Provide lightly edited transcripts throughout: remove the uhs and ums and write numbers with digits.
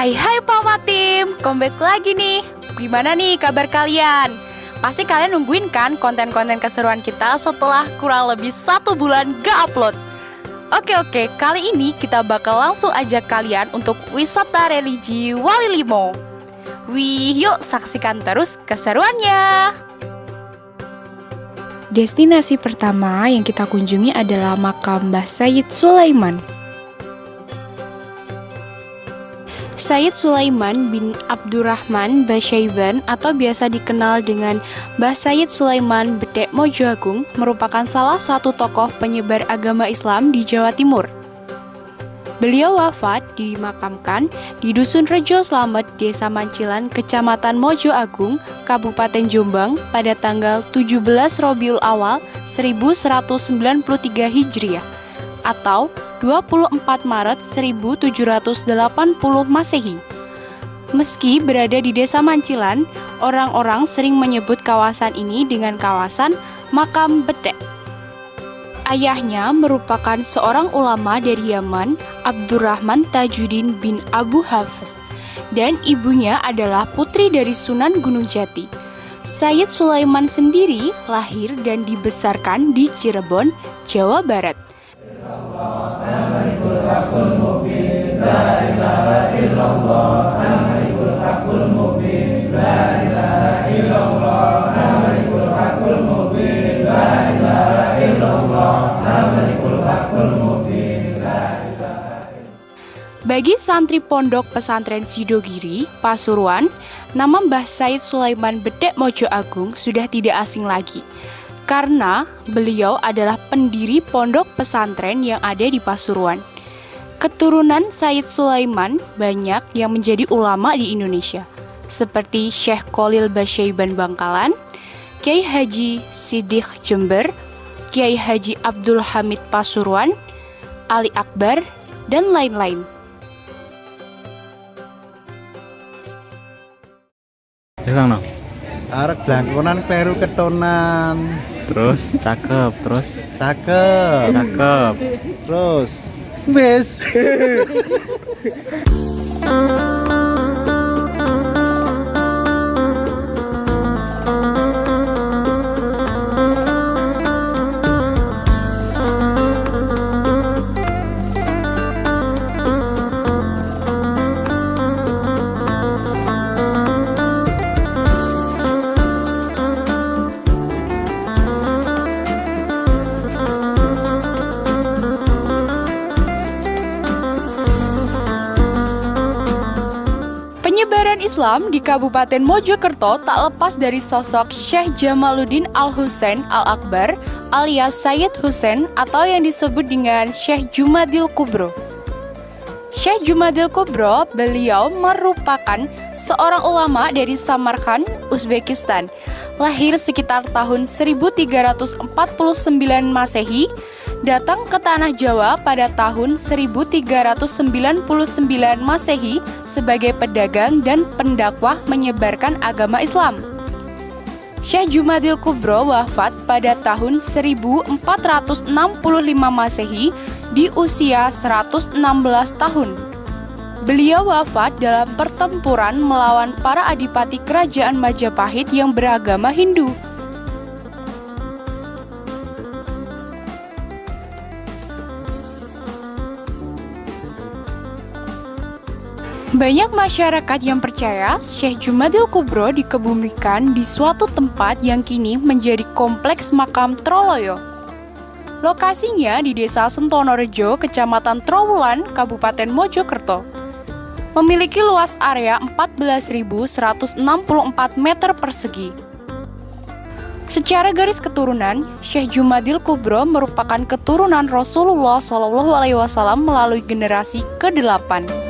Hai Palma Tim, comeback lagi nih. Gimana nih kabar kalian? Pasti kalian nungguin kan konten-konten keseruan kita setelah kurang lebih 1 bulan gak upload. Oke, kali ini kita bakal langsung ajak kalian untuk wisata religi Wali Limo. Wih, yuk saksikan terus keseruannya. Destinasi pertama yang kita kunjungi adalah makam Mbah Sayyid Sulaiman. Sayyid Sulaiman bin Abdurrahman Basyaiban atau biasa dikenal dengan Mbah Sayyid Sulaiman Bedek Mojo Agung merupakan salah satu tokoh penyebar agama Islam di Jawa Timur. Beliau wafat dimakamkan di Dusun Rejo Slamet, Desa Mancilan, Kecamatan Mojo Agung, Kabupaten Jombang pada tanggal 17 Rabiul Awal 1193 Hijriah atau 24 Maret 1780 Masehi. Meski berada di Desa Mancilan, orang-orang sering menyebut kawasan ini dengan kawasan Makam Bedek. Ayahnya merupakan seorang ulama dari Yaman, Abdurrahman Tajuddin bin Abu Hafiz, dan ibunya adalah putri dari Sunan Gunung Jati. Sayyid Sulaiman sendiri lahir dan dibesarkan di Cirebon, Jawa Barat. Bagi santri pondok pesantren Sidogiri, Pasuruan, nama Mbah Sayyid Sulaiman Bedek Mojo Agung sudah tidak asing lagi, karena beliau adalah pendiri pondok pesantren yang ada di Pasuruan. Keturunan Sayyid Sulaiman banyak yang menjadi ulama di Indonesia, seperti Syekh Khalil Basyaiban Bangkalan, Kiai Haji Siddiq Jember, Kiai Haji Abdul Hamid Pasuruan, Ali Akbar, dan lain-lain. Kang no. Arek blangkonan peru ketonan. Terus cakep, Terus wes. Penyebaran Islam di Kabupaten Mojokerto tak lepas dari sosok Syekh Jamaluddin Al-Husain Al-Akbar alias Sayyid Husain atau yang disebut dengan Syekh Jumadil Kubro. Syekh Jumadil Kubro, beliau merupakan seorang ulama dari Samarkand, Uzbekistan. Lahir sekitar tahun 1349 Masehi, datang ke Tanah Jawa pada tahun 1399 Masehi sebagai pedagang dan pendakwah menyebarkan agama Islam. Syekh Jumadil Kubro wafat pada tahun 1465 Masehi di usia 116 tahun. Beliau wafat dalam pertempuran melawan para adipati kerajaan Majapahit yang beragama Hindu. Banyak masyarakat yang percaya Syekh Jumadil Kubro dikebumikan di suatu tempat yang kini menjadi kompleks makam Troloyo. Lokasinya di Desa Sentonorejo, Kecamatan Trowulan, Kabupaten Mojokerto. Memiliki luas area 14.164 meter persegi. Secara garis keturunan, Syekh Jumadil Kubro merupakan keturunan Rasulullah SAW melalui generasi ke-8.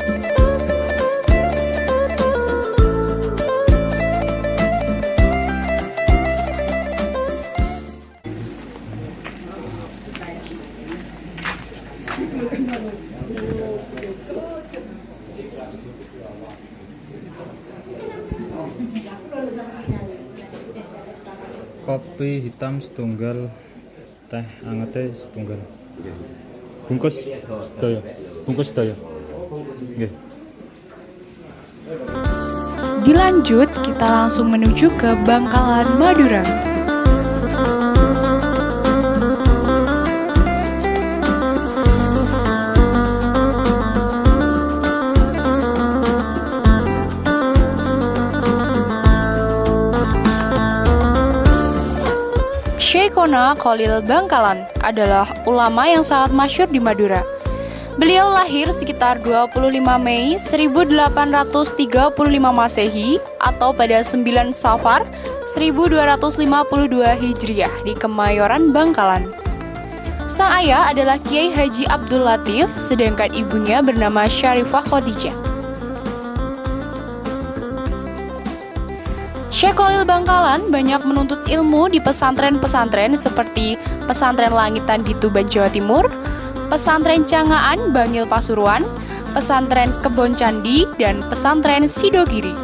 Kopi hitam setunggal, teh angetnya setunggal. Bungkus sedaya. Nggih. dilanjut, kita langsung menuju ke Bangkalan, Madura. Syekhona Khalil Bangkalan adalah ulama yang sangat masyhur di Madura. Beliau lahir sekitar 25 Mei 1835 Masehi atau pada 9 Safar 1252 Hijriah di Kemayoran, Bangkalan. Sang ayah adalah Kiai Haji Abdul Latif, sedangkan ibunya bernama Syarifah Khadijah. Syekh Khalil Bangkalan banyak menuntut ilmu di pesantren-pesantren seperti Pesantren Langitan di Tuban, Jawa Timur, Pesantren Cangaan, Bangil, Pasuruan, Pesantren Kebon Candi, dan Pesantren Sidogiri.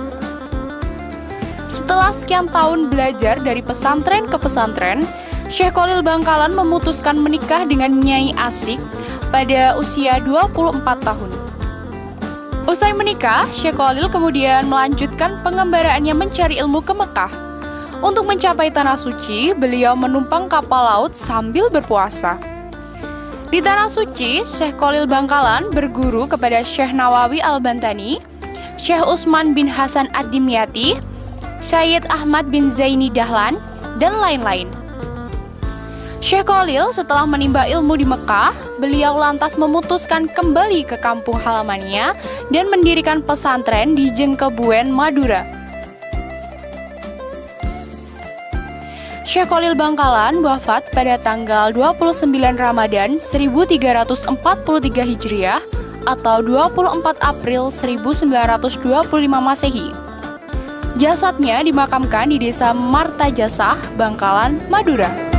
Setelah sekian tahun belajar dari pesantren ke pesantren, Syekh Khalil Bangkalan memutuskan menikah dengan Nyai Asik pada usia 24 tahun. Usai menikah, Syekh Khalil kemudian melanjutkan pengembaraannya mencari ilmu ke Mekah. Untuk mencapai Tanah Suci, beliau menumpang kapal laut sambil berpuasa. Di Tanah Suci, Syekh Khalil Bangkalan berguru kepada Syekh Nawawi Al-Bantani, Syekh Utsman bin Hasan Ad-Dimyati, Syed Ahmad bin Zaini Dahlan, dan lain-lain. Syekh Khalil setelah menimba ilmu di Mekah, beliau lantas memutuskan kembali ke kampung halamannya dan mendirikan pesantren di Jengkebuen, Madura. Syekh Khalil Bangkalan wafat pada tanggal 29 Ramadan 1343 Hijriah atau 24 April 1925 Masehi. Jasadnya dimakamkan di Desa Martajasah, Bangkalan, Madura.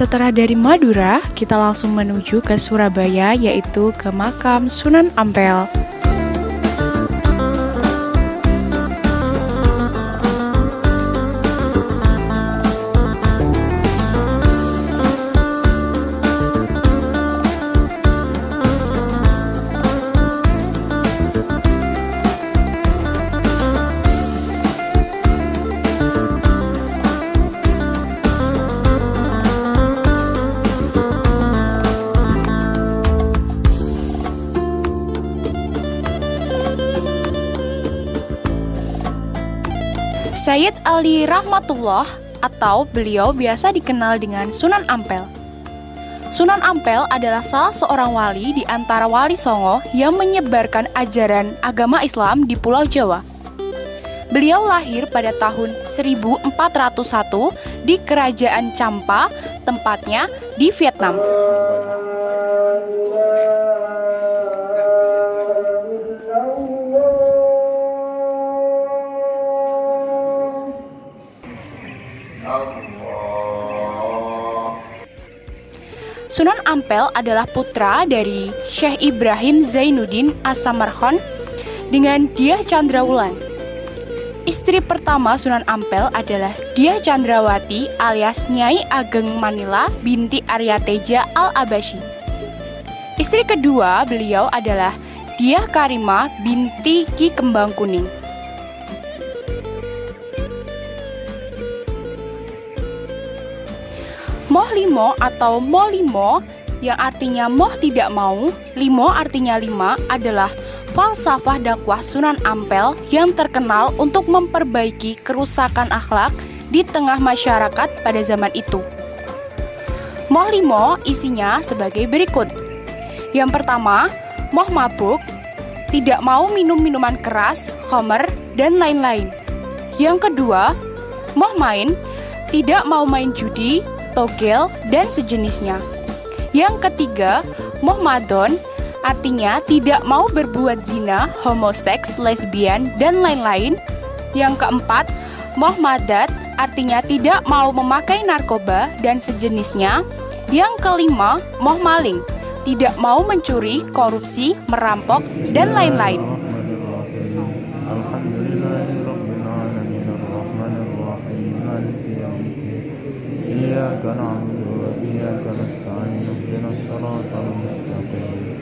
Setelah dari Madura, kita langsung menuju ke Surabaya, yaitu ke makam Sunan Ampel. Sayyid Ali Rahmatullah atau beliau biasa dikenal dengan Sunan Ampel. Sunan Ampel adalah salah seorang wali di antara wali Songo yang menyebarkan ajaran agama Islam di Pulau Jawa. Beliau lahir pada tahun 1401 di Kerajaan Champa, tempatnya di Vietnam. Sunan Ampel adalah putra dari Syekh Ibrahim Zainuddin As-Samarkand dengan Dyah Chandrawulan. Istri pertama Sunan Ampel adalah Dyah Chandrawati alias Nyai Ageng Manila binti Arya Teja Al-Abasyi. Istri kedua beliau adalah Dyah Karimah binti Ki Kembang Kuning. Moh Limo atau Molimo yang artinya moh tidak mau, limo artinya lima adalah falsafah dakwah Sunan Ampel yang terkenal untuk memperbaiki kerusakan akhlak di tengah masyarakat pada zaman itu. Moh Limo isinya sebagai berikut. Yang pertama, moh mabuk, tidak mau minum minuman keras, khamr, dan lain-lain. Yang kedua, moh main, tidak mau main judi, togel, dan sejenisnya. Yang ketiga, moh madon, artinya tidak mau berbuat zina, homoseks, lesbian, dan lain-lain. Yang keempat, moh madat, artinya tidak mau memakai narkoba dan sejenisnya. Yang kelima, moh maling, tidak mau mencuri, korupsi, merampok, dan lain-lain. Alhamdulillahirabbil إياك نعبد وإياك نستعين اهدنا الصراط المستقيم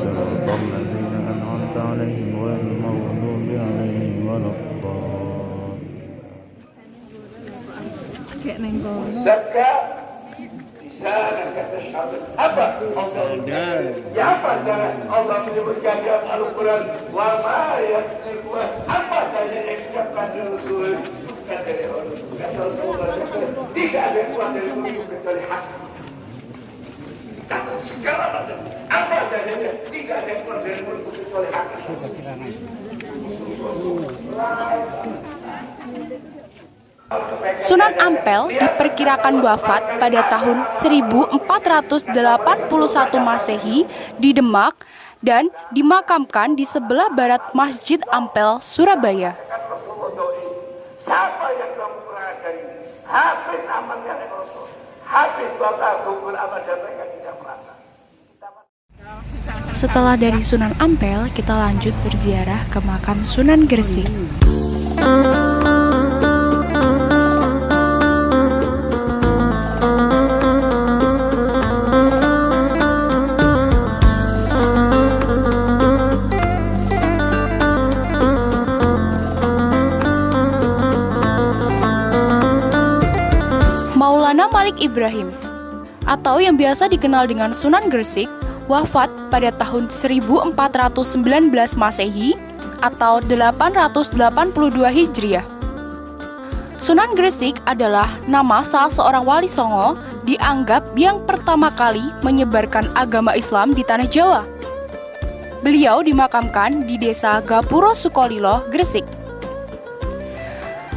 صراط الذين أنعمت عليهم غير المغضوب عليهم ولا الضالين. زكى لسانك تشهد apa ya apa cara Allah menyebutkan dalam Al-Quran wa ma yatiqu apa saja yang diucapkan dari Rasul bukan dari Allah kata Rasulullah tidak ada yang keluar dari mulut kecuali hak kata segala macam apa saja tidak ada yang keluar dari mulut kecuali hak. Sunan Ampel diperkirakan wafat pada tahun 1481 Masehi di Demak dan dimakamkan di sebelah barat Masjid Ampel, Surabaya. Siapa yang kamu perhatikan? Habis amalnya Rasul, habis doa gugur amal dan mereka tidak merasa. Setelah dari Sunan Ampel, kita lanjut berziarah ke makam Sunan Gresik. Maulana Malik Ibrahim, atau yang biasa dikenal dengan Sunan Gresik, wafat pada tahun 1419 Masehi atau 882 Hijriah. Sunan Gresik adalah nama salah seorang wali songo dianggap yang pertama kali menyebarkan agama Islam di tanah Jawa. Beliau dimakamkan di desa Gapuro Sukolilo, Gresik.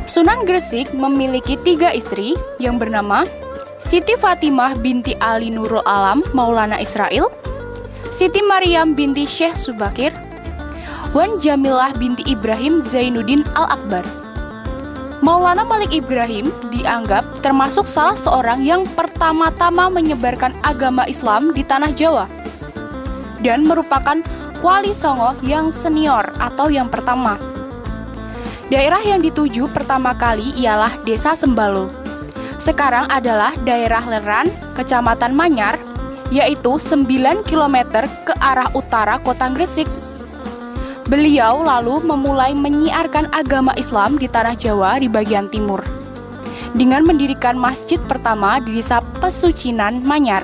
Sunan Gresik memiliki 3 istri yang bernama Siti Fatimah binti Ali Nurul Alam Maulana Israel, Siti Maryam binti Syekh Subakir, Wan Jamilah binti Ibrahim Zainuddin Al-Akbar. Maulana Malik Ibrahim dianggap termasuk salah seorang yang pertama-tama menyebarkan agama Islam di tanah Jawa dan merupakan wali songo yang senior atau yang pertama. Daerah yang dituju pertama kali ialah Desa Sembalo. Sekarang adalah daerah Leran, Kecamatan Manyar, yaitu 9 km ke arah utara kota Gresik. Beliau lalu memulai menyiarkan agama Islam di tanah Jawa di bagian timur, dengan mendirikan masjid pertama di Desa Pesucinan, Manyar.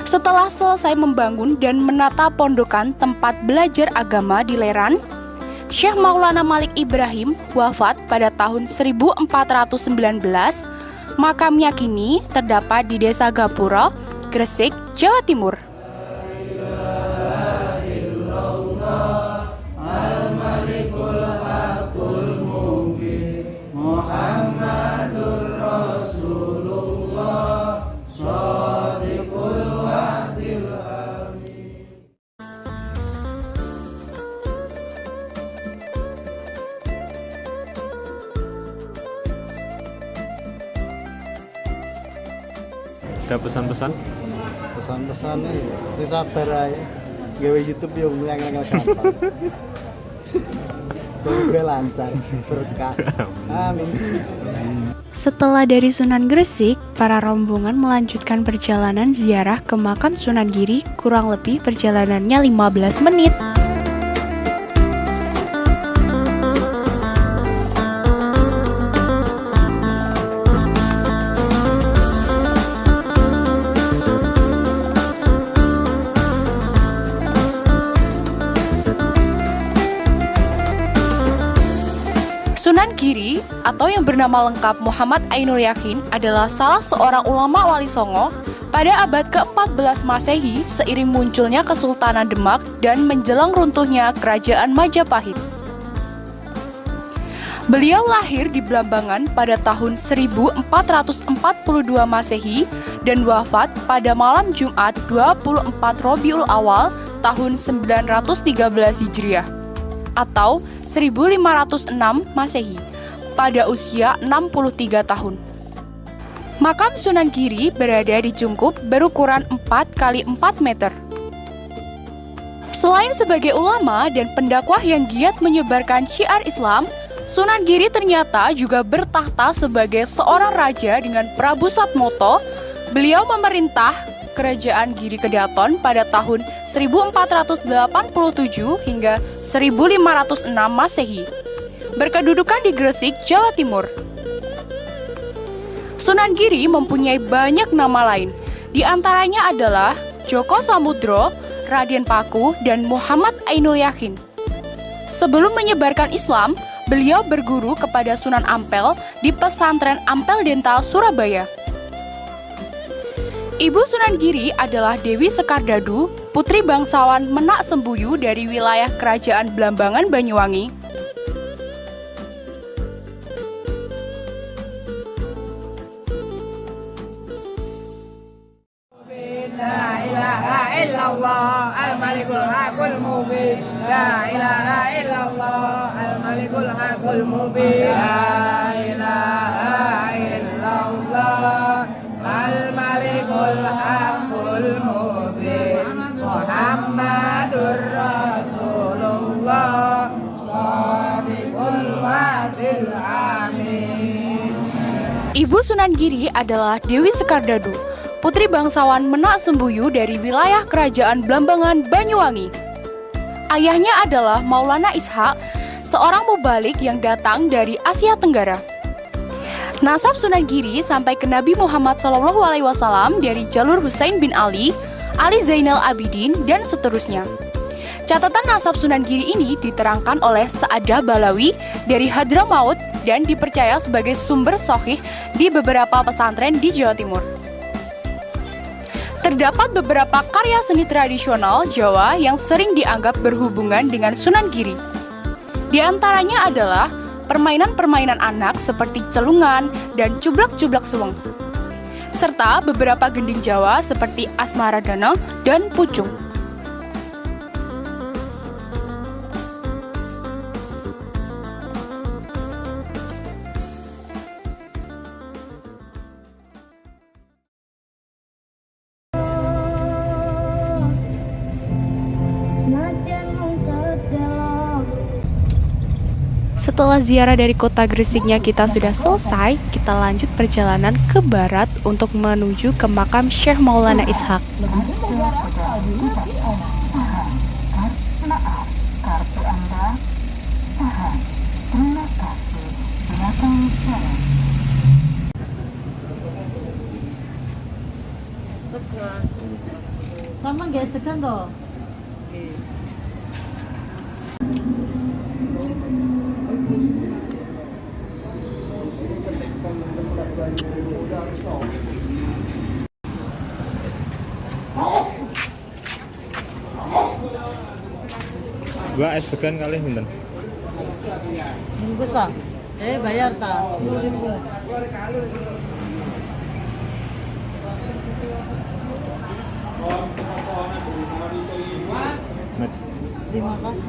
Setelah selesai membangun dan menata pondokan tempat belajar agama di Leran, Syekh Maulana Malik Ibrahim wafat pada tahun 1419. Makamnya kini terdapat di Desa Gapuro, Gresik, Jawa Timur. Ada pesan-pesan? Pesan-pesannya itu sabar aja. Gawe YouTube yang ngel-ngel gampang. Semoga lancar, berkah. Amin. Setelah dari Sunan Gresik, para rombongan melanjutkan perjalanan ziarah ke makam Sunan Giri, kurang lebih perjalanannya 15 menit. Sunan Giri atau yang bernama lengkap Muhammad Ainul Yakin adalah salah seorang ulama wali songo pada abad ke-14 Masehi seiring munculnya Kesultanan Demak dan menjelang runtuhnya Kerajaan Majapahit. Beliau lahir di Blambangan pada tahun 1442 Masehi dan wafat pada malam Jumat 24 Rabiul Awal tahun 913 Hijriah atau 1506 Masehi pada usia 63 tahun. Makam Sunan Giri berada di Cungkup berukuran 4 x 4 meter. Selain sebagai ulama dan pendakwah yang giat menyebarkan syiar Islam, Sunan Giri ternyata juga bertahta sebagai seorang raja dengan Prabu Satmoto. Beliau memerintah Kerajaan Giri Kedaton pada tahun 1487 hingga 1506 Masehi. Berkedudukan di Gresik, Jawa Timur. Sunan Giri mempunyai banyak nama lain. Di antaranya adalah Joko Samudro, Raden Paku, dan Muhammad Ainul Yakin. Sebelum menyebarkan Islam, beliau berguru kepada Sunan Ampel di pesantren Ampel Denta, Surabaya. Ibu Sunan Giri adalah Dewi Sekardadu, putri bangsawan Menak Sembuyu dari wilayah Kerajaan Blambangan, Banyuwangi. La ilaha illallah al-malikul hakul mubin. La ilaha illallah al-malikul hakul mubin. La ilaha illallah al-malikul hakul mubin. Muhammadur Rasulullah shadiqul wa'dil amin. Ibu Sunan Giri adalah Dewi Sekardadu, putri bangsawan Menak Sembuyu dari wilayah Kerajaan Blambangan, Banyuwangi. Ayahnya adalah Maulana Ishak, seorang mubalik yang datang dari Asia Tenggara. Nasab Sunan Giri sampai ke Nabi Muhammad SAW dari jalur Husain bin Ali, Ali Zainal Abidin, dan seterusnya. Catatan nasab Sunan Giri ini diterangkan oleh Sa'adah Balawi dari Hadramaut dan dipercaya sebagai sumber sahih di beberapa pesantren di Jawa Timur. Terdapat beberapa karya seni tradisional Jawa yang sering dianggap berhubungan dengan Sunan Giri. Di antaranya adalah permainan-permainan anak seperti celungan dan cublak-cublak suweng, serta beberapa gending Jawa seperti Asmaradana dan Pucung. Setelah ziarah dari kota Gresiknya kita sudah selesai, kita lanjut perjalanan ke barat untuk menuju ke makam Syekh Maulana Ishak. Sama guys, tekan toh. Gua es degan kali pinten? Bungkus ah. Bayar ta 10.000. Terima kasih.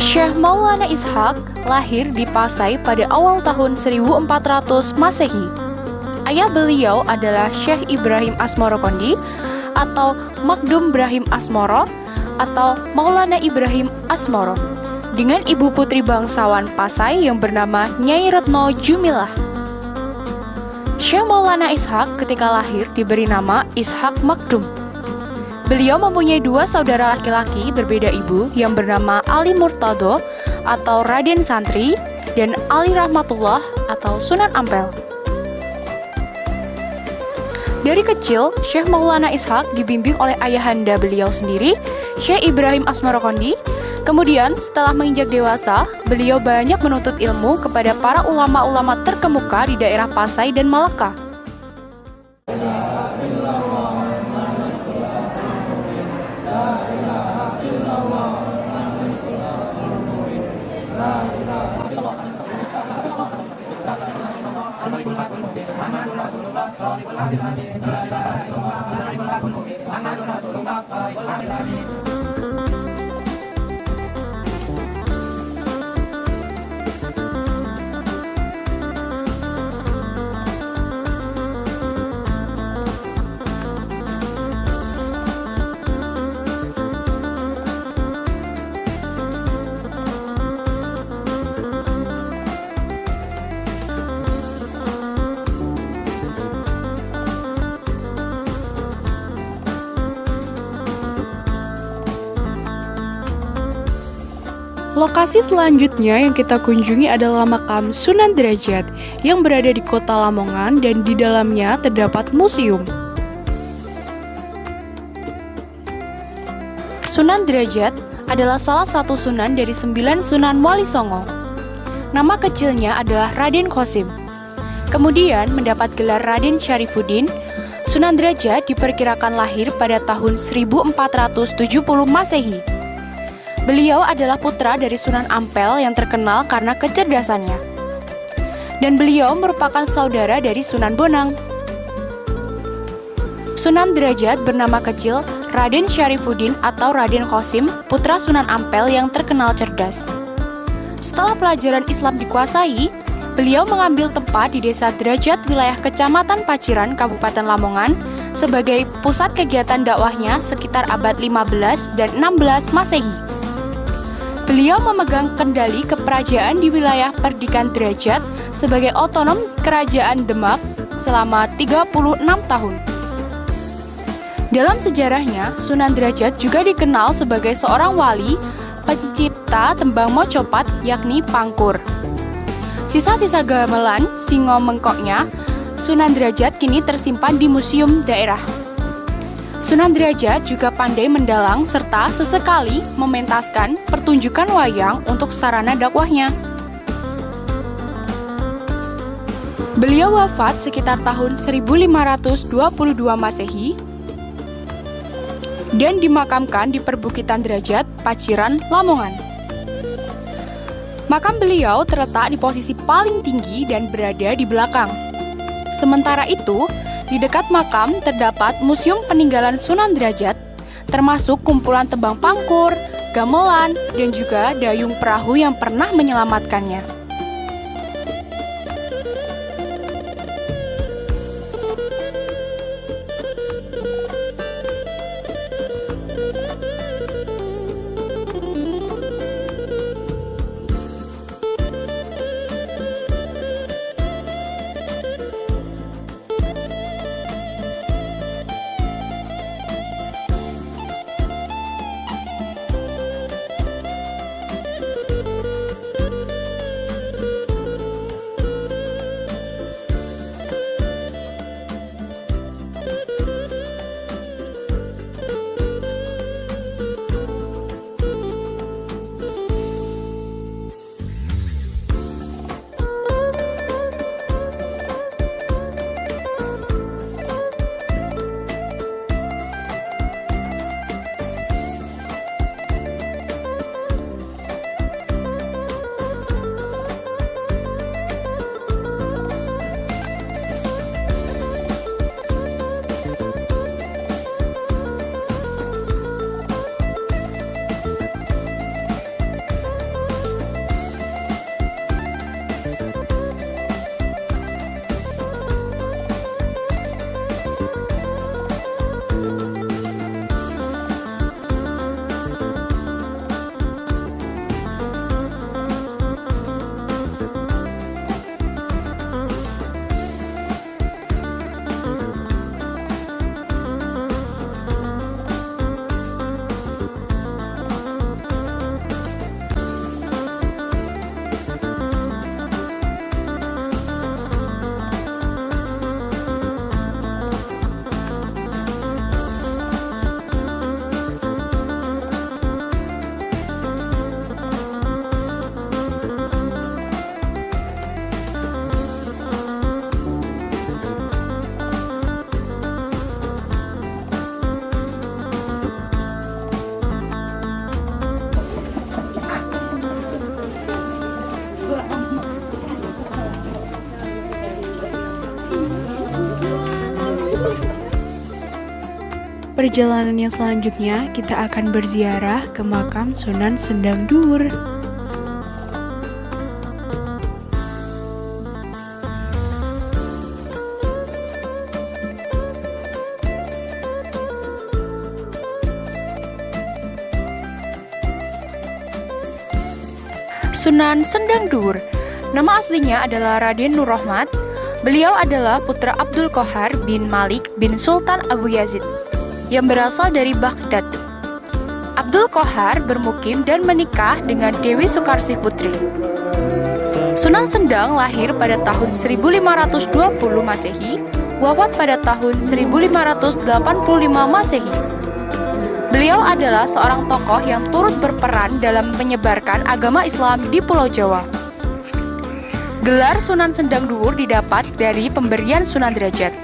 Syekh Maulana Ishak lahir di Pasai pada awal tahun 1400 Masehi. Ayah beliau adalah Syekh Ibrahim Asmoro Kondi atau Makdum Brahim Asmoro atau Maulana Ibrahim Asmoro, dengan ibu putri bangsawan Pasai yang bernama Nyai Retno Jumilah. Syekh Maulana Ishak ketika lahir diberi nama Ishak Makdum. Beliau mempunyai dua saudara laki-laki berbeda ibu yang bernama Ali Murtado atau Raden Santri dan Ali Rahmatullah atau Sunan Ampel. Dari kecil, Syekh Maulana Ishak dibimbing oleh ayahanda beliau sendiri, Syekh Ibrahim Asmoro Kondi. Kemudian, setelah menginjak dewasa, beliau banyak menuntut ilmu kepada para ulama-ulama terkemuka di daerah Pasai dan Malaka. Lokasi selanjutnya yang kita kunjungi adalah makam Sunan Derajat yang berada di kota Lamongan dan di dalamnya terdapat museum. Sunan Derajat adalah salah satu sunan dari 9 Sunan Wali Songo. Nama kecilnya adalah Raden Qasim. Kemudian mendapat gelar Raden Syarifuddin. Sunan Derajat diperkirakan lahir pada tahun 1470 Masehi. Beliau adalah putra dari Sunan Ampel yang terkenal karena kecerdasannya. Dan beliau merupakan saudara dari Sunan Bonang. Sunan Derajat bernama kecil Raden Syarifuddin atau Raden Qasim, putra Sunan Ampel yang terkenal cerdas. Setelah pelajaran Islam dikuasai, beliau mengambil tempat di Desa Derajat, wilayah Kecamatan Paciran, Kabupaten Lamongan, sebagai pusat kegiatan dakwahnya sekitar abad 15 dan 16 Masehi. Beliau memegang kendali keperajaan di wilayah Perdikan Derajat sebagai otonom Kerajaan Demak selama 36 tahun. Dalam sejarahnya, Sunan Derajat juga dikenal sebagai seorang wali pencipta tembang mocopat yakni pangkur. Sisa-sisa gamelan singo mengkoknya Sunan Derajat kini tersimpan di museum daerah. Sunan Derajat juga pandai mendalang serta sesekali mementaskan pertunjukan wayang untuk sarana dakwahnya. Beliau wafat sekitar tahun 1522 Masehi dan dimakamkan di Perbukitan Derajat, Paciran, Lamongan. Makam beliau terletak di posisi paling tinggi dan berada di belakang. Sementara itu, di dekat makam terdapat Museum Peninggalan Sunan Derajat, termasuk kumpulan tembang pangkur, gamelan, dan juga dayung perahu yang pernah menyelamatkannya. Perjalanan yang selanjutnya kita akan berziarah ke makam Sunan Sendang Dur. Sunan Sendang Dur, nama aslinya adalah Raden Nur Rahmat. Beliau adalah putra Abdul Qohar bin Malik bin Sultan Abu Yazid yang berasal dari Baghdad. Abdul Qohar bermukim dan menikah dengan Dewi Sukarsih Putri. Sunan Sendang lahir pada tahun 1520 Masehi, wafat pada tahun 1585 Masehi. Beliau adalah seorang tokoh yang turut berperan dalam menyebarkan agama Islam di Pulau Jawa. Gelar Sunan Sendang Dhuwur didapat dari pemberian Sunan Derajat.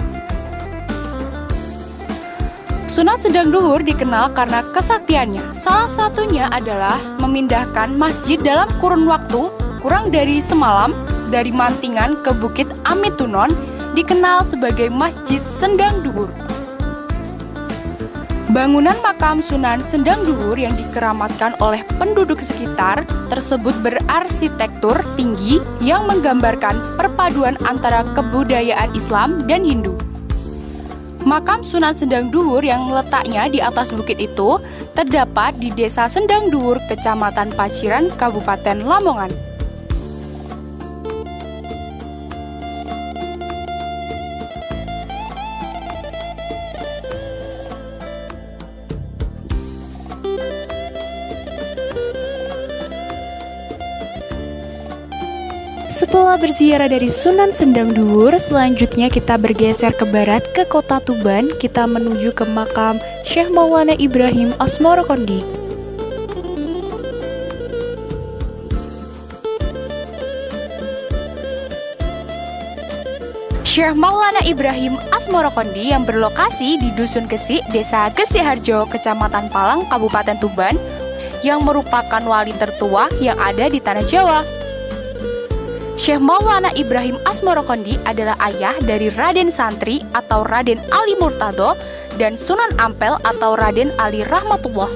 Sunan Sendang Dhuwur dikenal karena kesaktiannya. Salah satunya adalah memindahkan masjid dalam kurun waktu kurang dari semalam dari Mantingan ke Bukit Amitunon, dikenal sebagai Masjid Sendang Dhuwur. Bangunan makam Sunan Sendang Dhuwur yang dikeramatkan oleh penduduk sekitar tersebut berarsitektur tinggi yang menggambarkan perpaduan antara kebudayaan Islam dan Hindu. Makam Sunan Sendang Dhuwur yang letaknya di atas bukit itu terdapat di Desa Sendang Dhuwur, Kecamatan Paciran, Kabupaten Lamongan. Setelah berziarah dari Sunan Sendang Dhuwur, selanjutnya kita bergeser ke barat ke kota Tuban. Kita menuju ke makam Syekh Maulana Ibrahim Asmorokondi. Syekh Maulana Ibrahim Asmorokondi yang berlokasi di Dusun Kesik, Desa Gesiharjo, Kecamatan Palang, Kabupaten Tuban, yang merupakan wali tertua yang ada di Tanah Jawa. Syekh Maulana Ibrahim Asmorokondi adalah ayah dari Raden Santri atau Raden Ali Murtado dan Sunan Ampel atau Raden Ali Rahmatullah.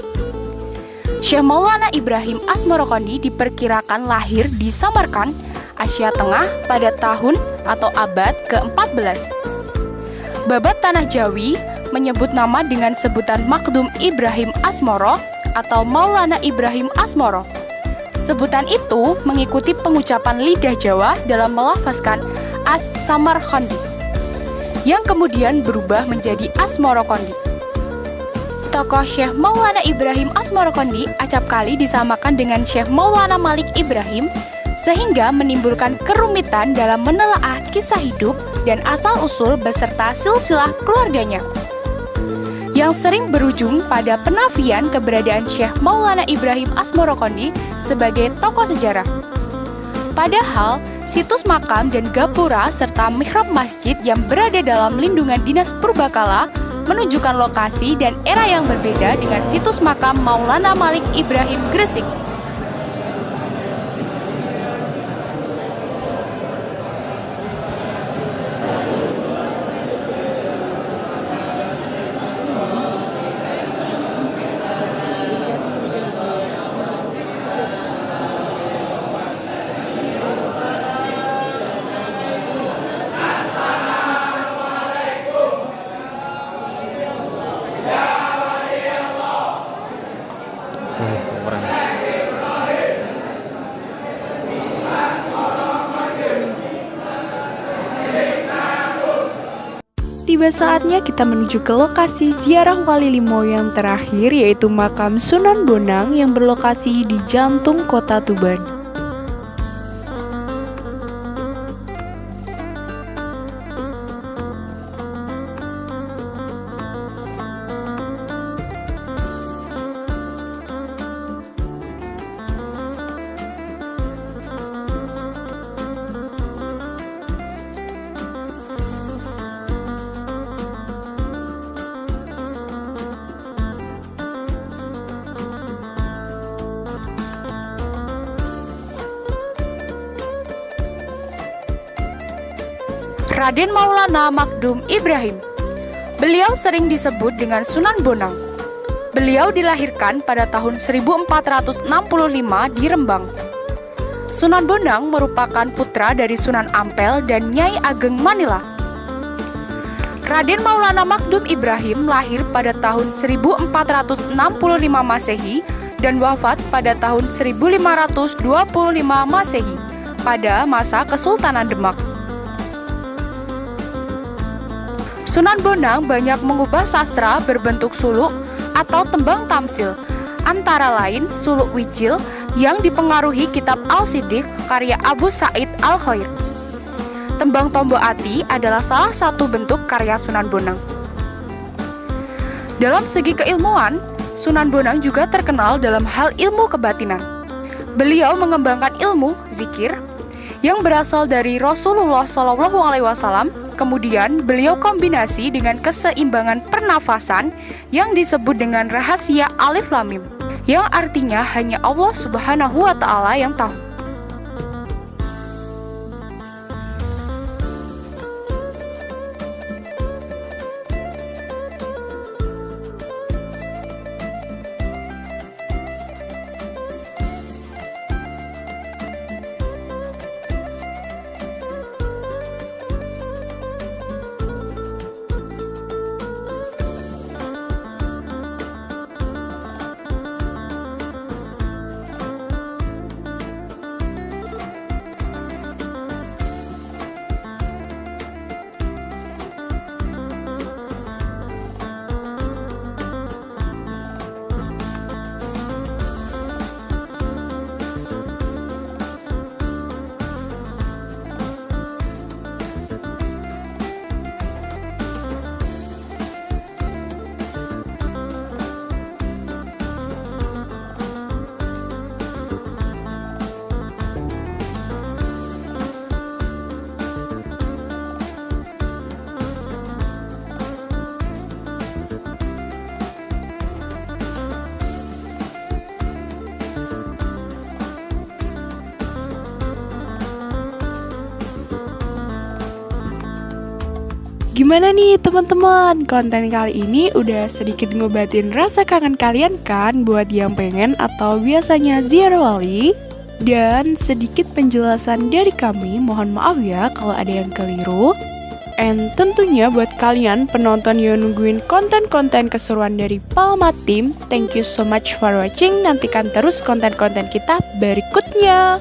Syekh Maulana Ibrahim Asmorokondi diperkirakan lahir di Samarkand, Asia Tengah pada tahun atau abad ke-14. Babat Tanah Jawi menyebut nama dengan sebutan Makdum Ibrahim Asmoro atau Maulana Ibrahim Asmoro. Sebutan itu mengikuti pengucapan lidah Jawa dalam melafazkan As-Samarkandi, yang kemudian berubah menjadi Asmorokondi. Tokoh Syekh Maulana Ibrahim Asmorokondi acapkali disamakan dengan Syekh Maulana Malik Ibrahim, sehingga menimbulkan kerumitan dalam menelaah kisah hidup dan asal-usul beserta silsilah keluarganya, yang sering berujung pada penafian keberadaan Syekh Maulana Ibrahim Asmorokondi sebagai tokoh sejarah. Padahal, situs makam dan gapura serta mihrab masjid yang berada dalam lindungan Dinas Purbakala menunjukkan lokasi dan era yang berbeda dengan situs makam Maulana Malik Ibrahim Gresik. Tiba saatnya kita menuju ke lokasi ziarah Wali Limo yang terakhir, yaitu makam Sunan Bonang yang berlokasi di jantung kota Tuban. Raden Maulana Makdum Ibrahim. Beliau sering disebut dengan Sunan Bonang. Beliau dilahirkan pada tahun 1465 di Rembang. Sunan Bonang merupakan putra dari Sunan Ampel dan Nyai Ageng Manila. Raden Maulana Makdum Ibrahim lahir pada tahun 1465 Masehi dan wafat pada tahun 1525 Masehi pada masa Kesultanan Demak. Sunan Bonang banyak mengubah sastra berbentuk suluk atau tembang tamsil antara lain Suluk Wijil yang dipengaruhi kitab Al-Siddiq karya Abu Sa'id Al-Khair. Tembang Tombo Ati adalah salah satu bentuk karya Sunan Bonang. Dalam segi keilmuan, Sunan Bonang juga terkenal dalam hal ilmu kebatinan. Beliau mengembangkan ilmu zikir yang berasal dari Rasulullah SAW. Kemudian beliau kombinasi dengan keseimbangan pernafasan yang disebut dengan rahasia Alif Lam Mim, yang artinya hanya Allah Subhanahu wa Ta'ala yang tahu. Gimana nih teman-teman? Konten kali ini udah sedikit ngobatin rasa kangen kalian kan buat yang pengen atau biasanya ziarah wali? Dan sedikit penjelasan dari kami, mohon maaf ya kalau ada yang keliru. And tentunya buat kalian penonton yang nungguin konten-konten keseruan dari Palma Team, thank you so much for watching. Nantikan terus konten-konten kita berikutnya.